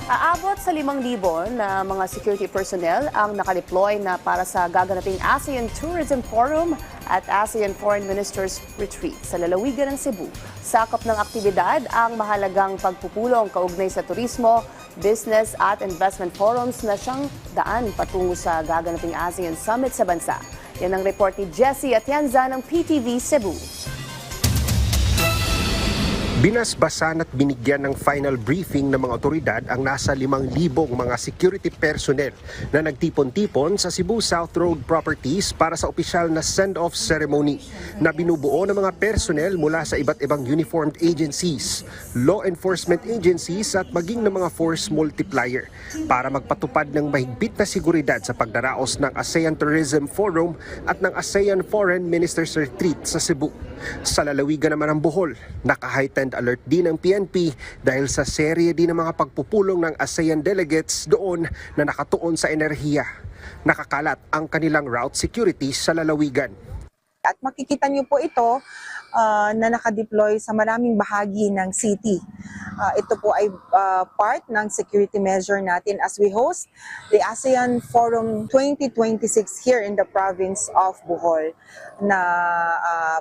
Aabot sa 5,000 na mga security personnel ang nakadeploy na para sa gaganaping ASEAN Tourism Forum at ASEAN Foreign Ministers Retreat sa lalawigan ng Cebu. Sakop ng aktibidad ang mahalagang pagpupulong kaugnay sa turismo, business at investment forums na siyang daan patungo sa gaganaping ASEAN Summit sa bansa. Yan ang report ni Jessie Atienza ng PTV Cebu. Binasbasan at binigyan ng final briefing ng mga otoridad ang nasa 5,000 mga security personnel na nagtipon-tipon sa Cebu South Road Properties para sa opisyal na send-off ceremony na binubuo ng mga personnel mula sa iba't ibang uniformed agencies, law enforcement agencies at maging ng mga force multiplier para magpatupad ng mahigpit na seguridad sa pagdaraos ng ASEAN Tourism Forum at ng ASEAN Foreign Ministers Retreat sa Cebu. Sa lalawigan naman ng Bohol, naka-heightened alert din ng PNP dahil sa serye din ng mga pagpupulong ng ASEAN delegates doon na nakatuon sa enerhiya. Nakakalat ang kanilang route security sa lalawigan. At makikita niyo po ito na nakadeploy sa maraming bahagi ng city. Ito po ay part ng security measure natin as we host the ASEAN Forum 2026 here in the province of Bohol na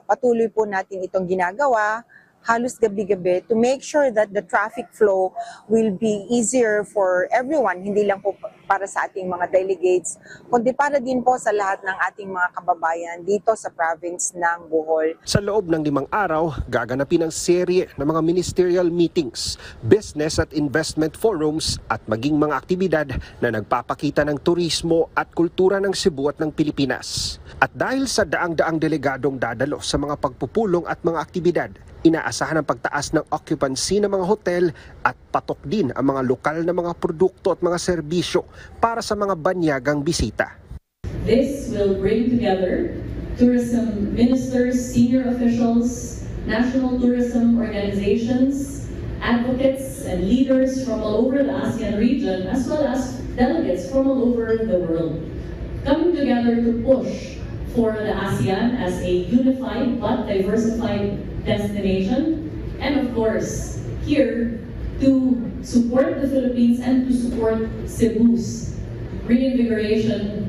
patuloy po natin itong ginagawa halos gabi-gabi to make sure that the traffic flow will be easier for everyone, hindi lang po para sa ating mga delegates, kundi para din po sa lahat ng ating mga kababayan dito sa province ng Bohol. Sa loob ng 5 araw, gaganapin ang serye ng mga ministerial meetings, business at investment forums at maging mga aktibidad na nagpapakita ng turismo at kultura ng Cebu at ng Pilipinas. At dahil sa daang-daang delegadong dadalo sa mga pagpupulong at mga aktibidad, inaasahan ang pagtaas ng occupancy ng mga hotel at patok din ang mga lokal na mga produkto at mga serbisyo para sa mga banyagang bisita. This will bring together tourism ministers, senior officials, national tourism organizations, advocates and leaders from all over the ASEAN region as well as delegates from all over the world, coming together to push for the ASEAN as a unified but diversified destination, and of course, here to support the Philippines and to support Cebu's reinvigoration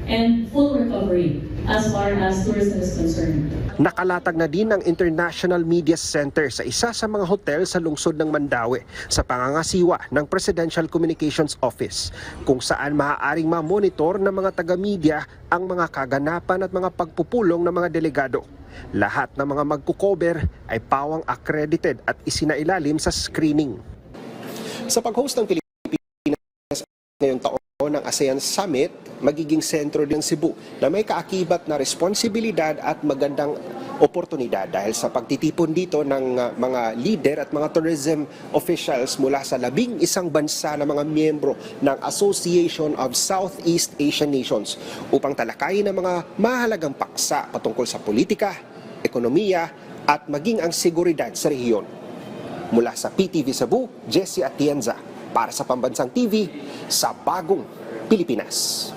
and full recovery as far as tourism is concerned. Nakalatag na din ang International Media Center sa isa sa mga hotel sa lungsod ng Mandaue sa pangangasiwa ng Presidential Communications Office kung saan maaaring ma-monitor ng mga taga-media ang mga kaganapan at mga pagpupulong ng mga delegado. Lahat ng mga magkukover ay pawang accredited at isinailalim sa screening. Sa pag-host ng Pilipinas ngayong taon ng ASEAN Summit, magiging sentro din Cebu na may kaakibat na responsibilidad at magandang oportunidad dahil sa pagtitipon dito ng mga leader at mga tourism officials mula sa 11 bansa na mga miyembro ng Association of Southeast Asian Nations upang talakayin ang mga mahalagang paksa patungkol sa politika, ekonomiya at maging ang seguridad sa rehiyon. Mula sa PTV Cebu, Jessie Atienza para sa Pambansang TV sa Bagong Pilipinas.